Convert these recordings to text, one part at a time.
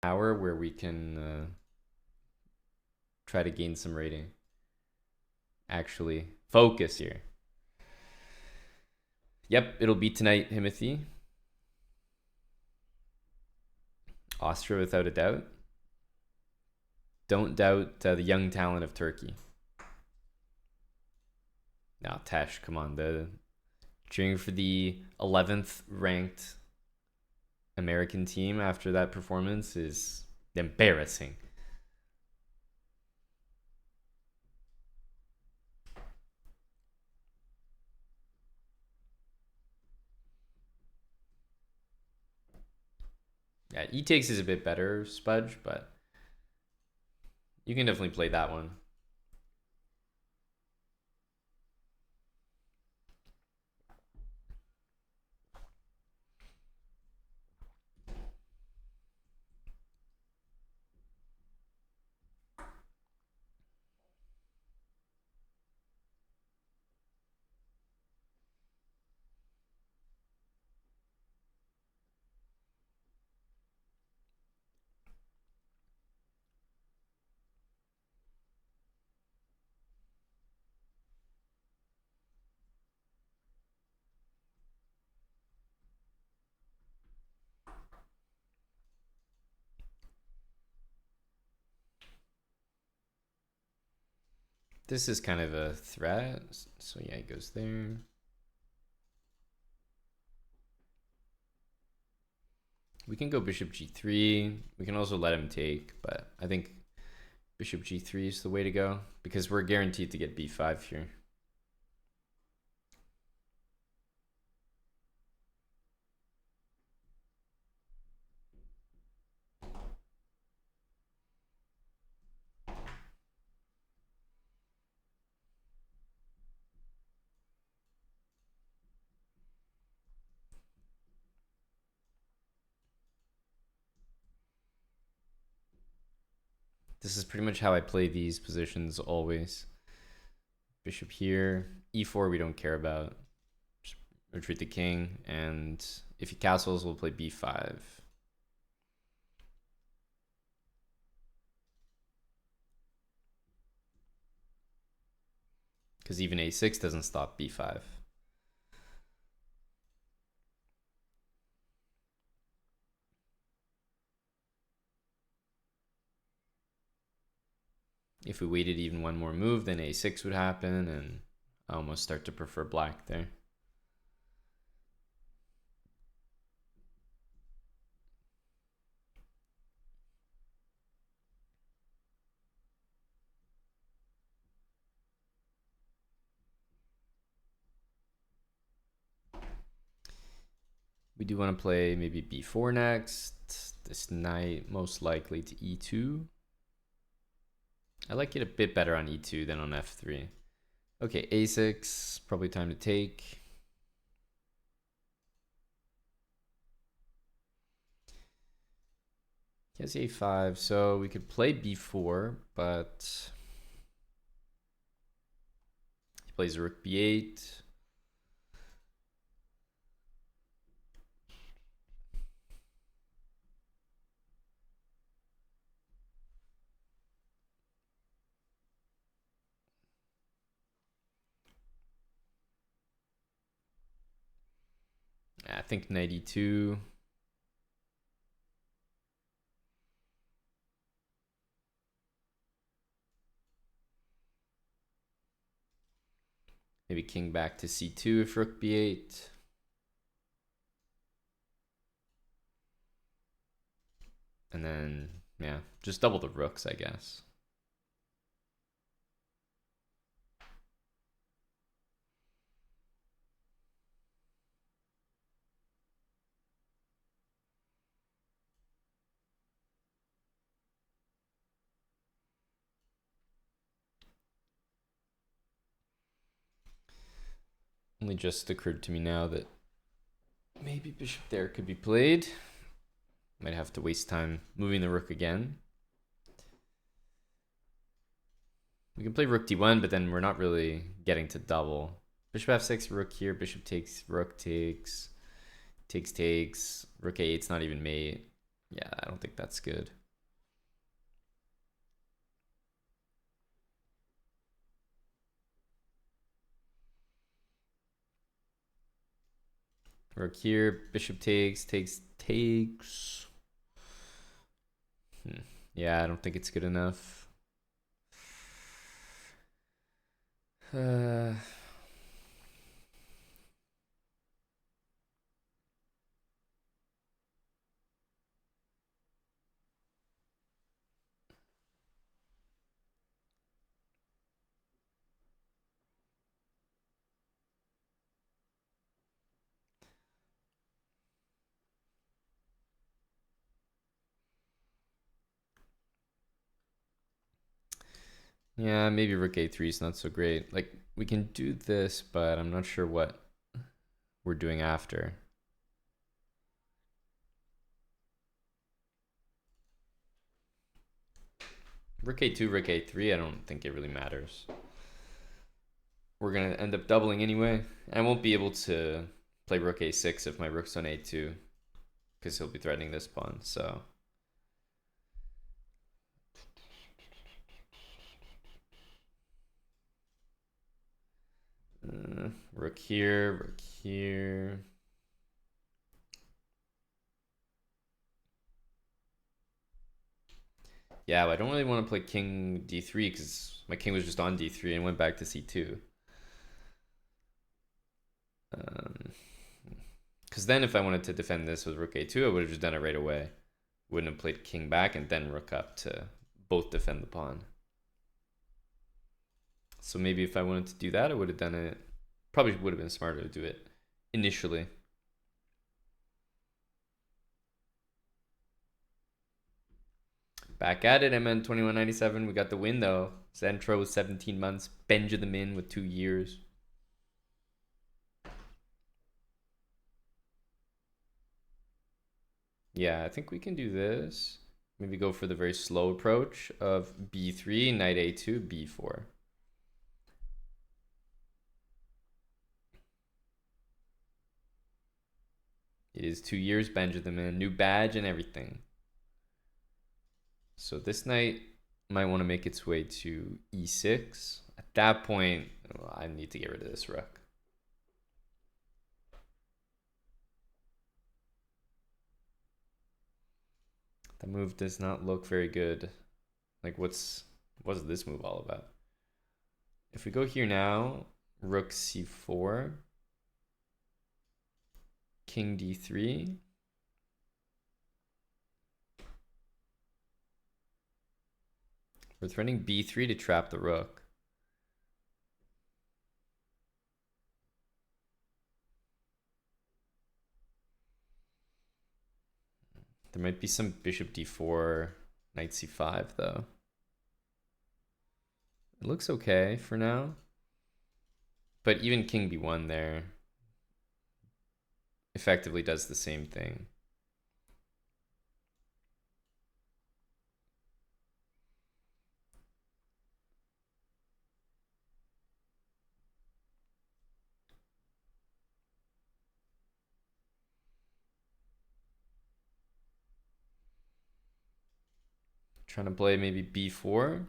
hour where we can try to gain some rating. Actually, focus here. Yep, it'll be tonight, Himothy. Austria, without a doubt. Don't doubt the young talent of Turkey. Now, Tesh, come on. The cheering for the 11th ranked American team after that performance is embarrassing. Yeah, E takes is a bit better, Spudge, but you can definitely play that one. This is kind of a threat. So yeah, it goes there. We can go bishop g3. We can also let him take, but I think bishop g3 is the way to go because we're guaranteed to get b5 here. This is pretty much how I play these positions always. Bishop here. e4 we don't care about. Just retreat the king, and if he castles, we'll play b5. Because even a6 doesn't stop b5. If we waited even one more move, then a6 would happen, and I almost start to prefer black there. We do want to play maybe b4 next. This knight most likely to e2. I like it a bit better on e2 than on f3. Okay, a6, probably time to take. He has a5, so we could play b4, but he plays rook b8. I think knight e2. Maybe king back to c2 if rook b8. And then, yeah, just double the rooks, I guess. Only just occurred to me now that maybe bishop there could be played. Might have to waste time moving the rook again. We can play rook d1, but then we're not really getting to double. Bishop f6, rook here, bishop takes, rook takes, takes, rook a8's not even mate. Yeah, I don't think that's good. Rook here, bishop takes. Yeah, I don't think it's good enough. Uh, yeah, maybe rook a3 is not so great. Like, we can do this, but I'm not sure what we're doing after. Rook a2, rook a3, I don't think it really matters. We're going to end up doubling anyway. I won't be able to play rook a6 if my rook's on a2, because he'll be threatening this pawn, so... rook here, rook here. Yeah, but I don't really want to play king d3 because my king was just on d3 and went back to c2. Because then if I wanted to defend this with rook a2, I would have just done it right away. Wouldn't have played king back and then rook up to both defend the pawn. So maybe if I wanted to do that, I would have done it. Probably would have been smarter to do it initially. Back at it, MN 2197. We got the win though. Zentro with 17 months. Benjamin with 2 years. Yeah, I think we can do this. Maybe go for the very slow approach of b3, knight a2, b4. It is 2 years, Benjamin. New badge and everything. So this knight might want to make its way to e6. At that point, I need to get rid of this rook. The move does not look very good. Like, what's this move all about? If we go here now, rook c4, king d3. We're threatening b3 to trap the rook. There might be some bishop d4, knight c5 though. It looks okay for now. But even king b1 there effectively does the same thing. Trying to play maybe b4.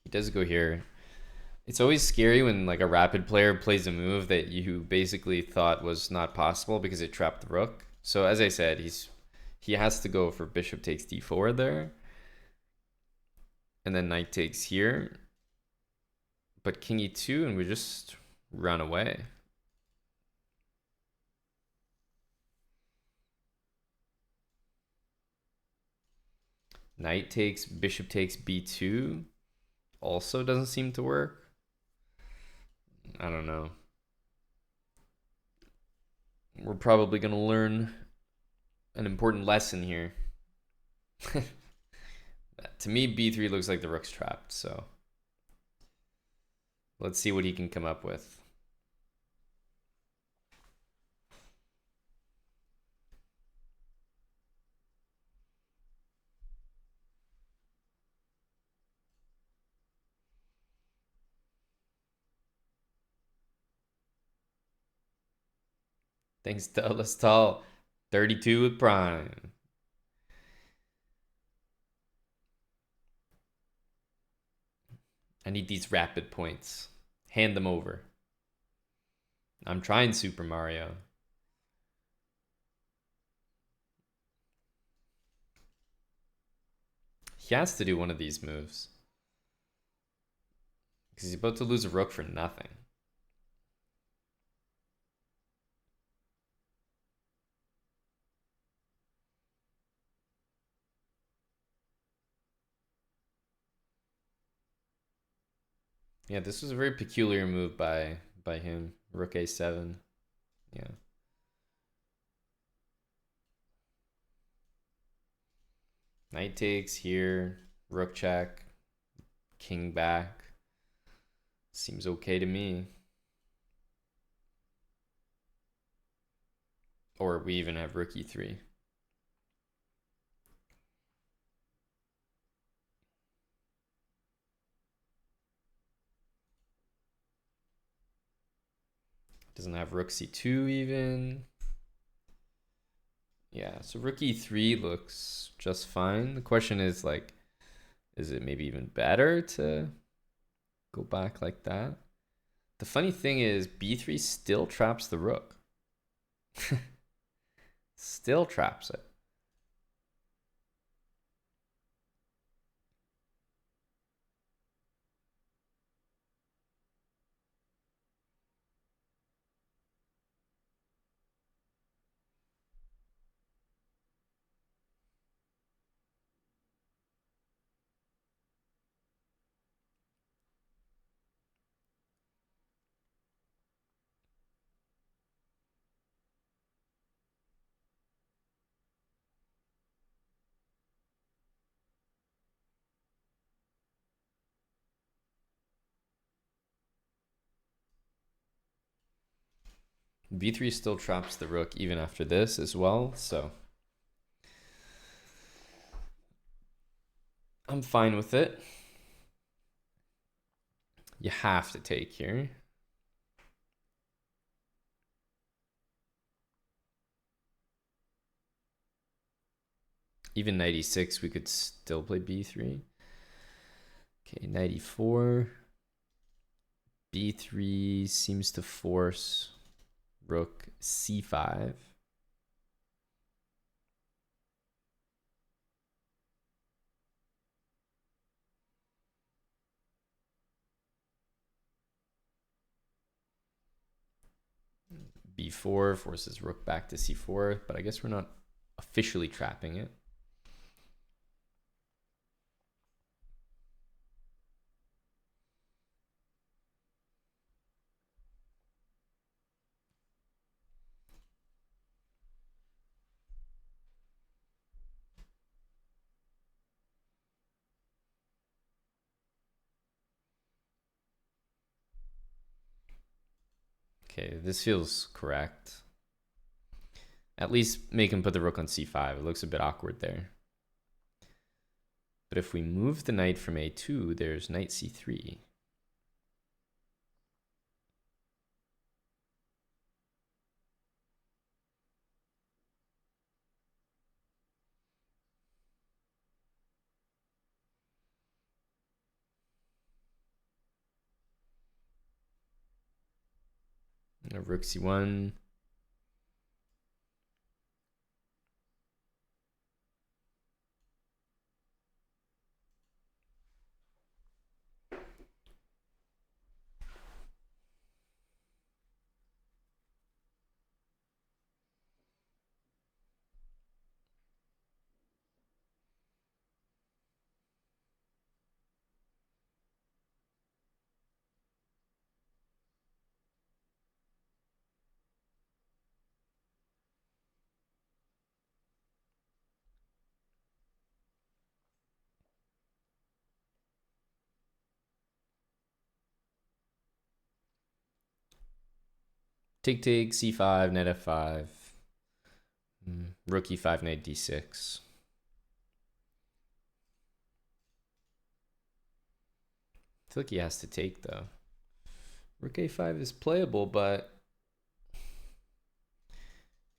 He does go here. It's always scary when like a rapid player plays a move that you basically thought was not possible because it trapped the rook. So as I said, he has to go for bishop takes d4 there. And then knight takes here. But king e2 and we just run away. Knight takes, bishop takes b2. Also doesn't seem to work. I don't know. We're probably going to learn an important lesson here. To me, b3 looks like the rook's trapped, so let's see what he can come up with. Thanks to Tall. 32 with Prime. I need these rapid points. Hand them over. I'm trying Super Mario. He has to do one of these moves. Because he's about to lose a rook for nothing. Yeah, this was a very peculiar move by him. Rook a7. Yeah. Knight takes here. Rook check. King back. Seems okay to me. Or we even have rook e3. Doesn't have rook c2 even. Yeah, so rook e3 looks just fine. The question is like, is it maybe even better to go back like that? The funny thing is b3 still traps the rook. Still traps it. b3 still traps the rook even after this as well, so I'm fine with it. You have to take here. Even 96, we could still play b3. Okay, 94. b3 seems to force rook c5. b4 forces rook back to c4, but I guess we're not officially trapping it. Okay, this feels correct. At least make him put the rook on c5. It looks a bit awkward there. But if we move the knight from a2, there's knight c3. Rook c1. Take, c5, knight f5. Rook e5, knight d6. I feel like he has to take though. Rook a5 is playable, but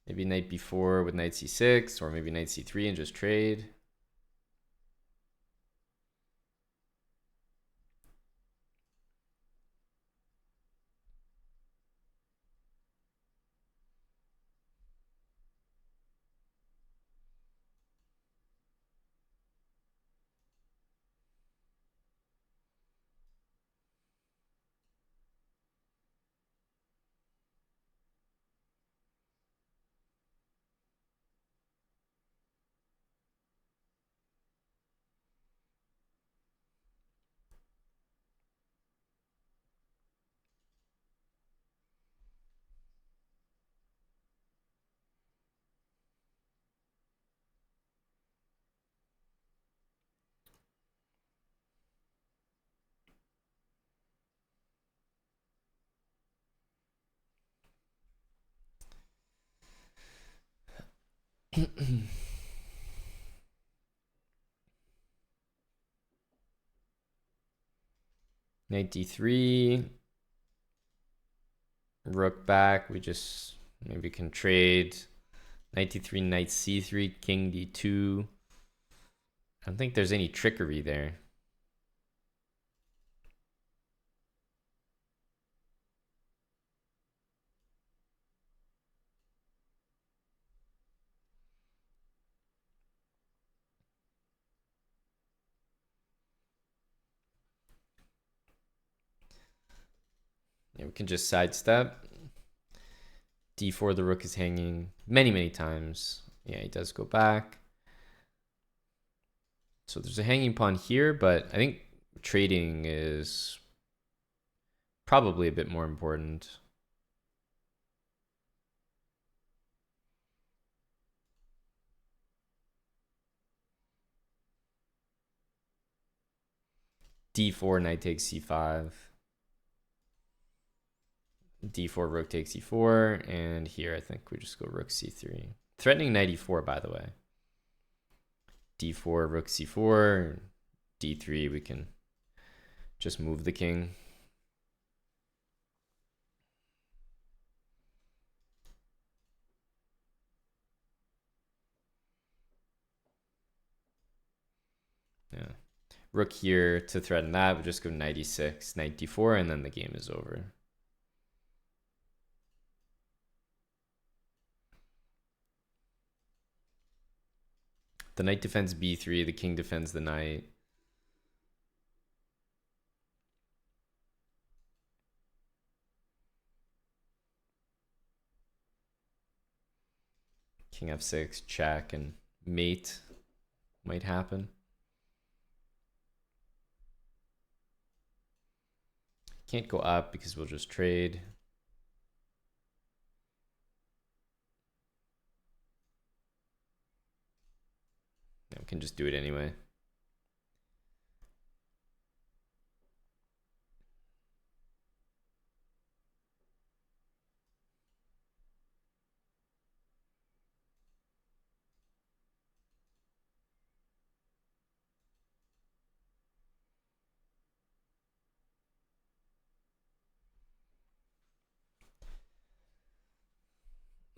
Maybe knight b4 with knight c6, or maybe knight c3 and just trade. Knight d3, rook back. We just maybe can trade. Knight d3, knight c3, king d2. I don't think there's any trickery there. Yeah, we can just sidestep. d4, the rook is hanging many times. Yeah, he does go back. So there's a hanging pawn here, but I think trading is probably a bit more important. d4, knight takes c5. d4, rook takes e4. And here I think we just go rook c3. Threatening knight e4, by the way. d4, rook c4. d3, we can just move the king. Yeah. Rook here to threaten that, we just go knight e6, knight d4, and then the game is over. The knight defends b3, the king defends the knight. King f6, check, and mate might happen. Can't go up because we'll just trade. Yeah, we can just do it anyway.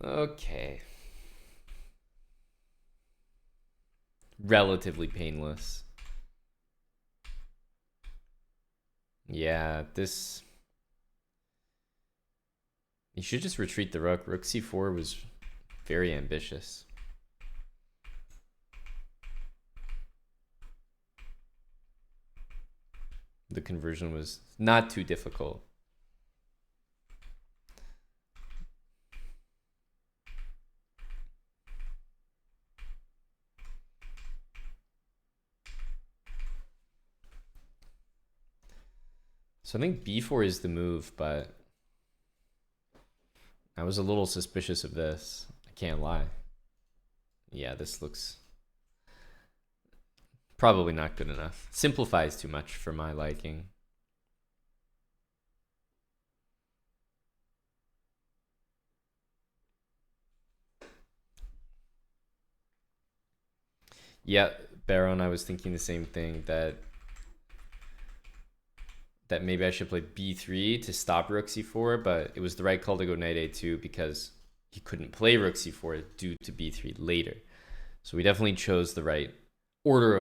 Okay. Relatively painless. Yeah, this... You should just retreat the rook. Rook c4 was very ambitious. The conversion was not too difficult. So I think b4 is the move, but I was a little suspicious of this. I can't lie. Yeah, this looks probably not good enough. Simplifies too much for my liking. Yeah, Baron, I was thinking the same thing, that maybe I should play b3 to stop rook c4, but it was the right call to go knight a2 because he couldn't play rook c4 due to b3 later. So we definitely chose the right order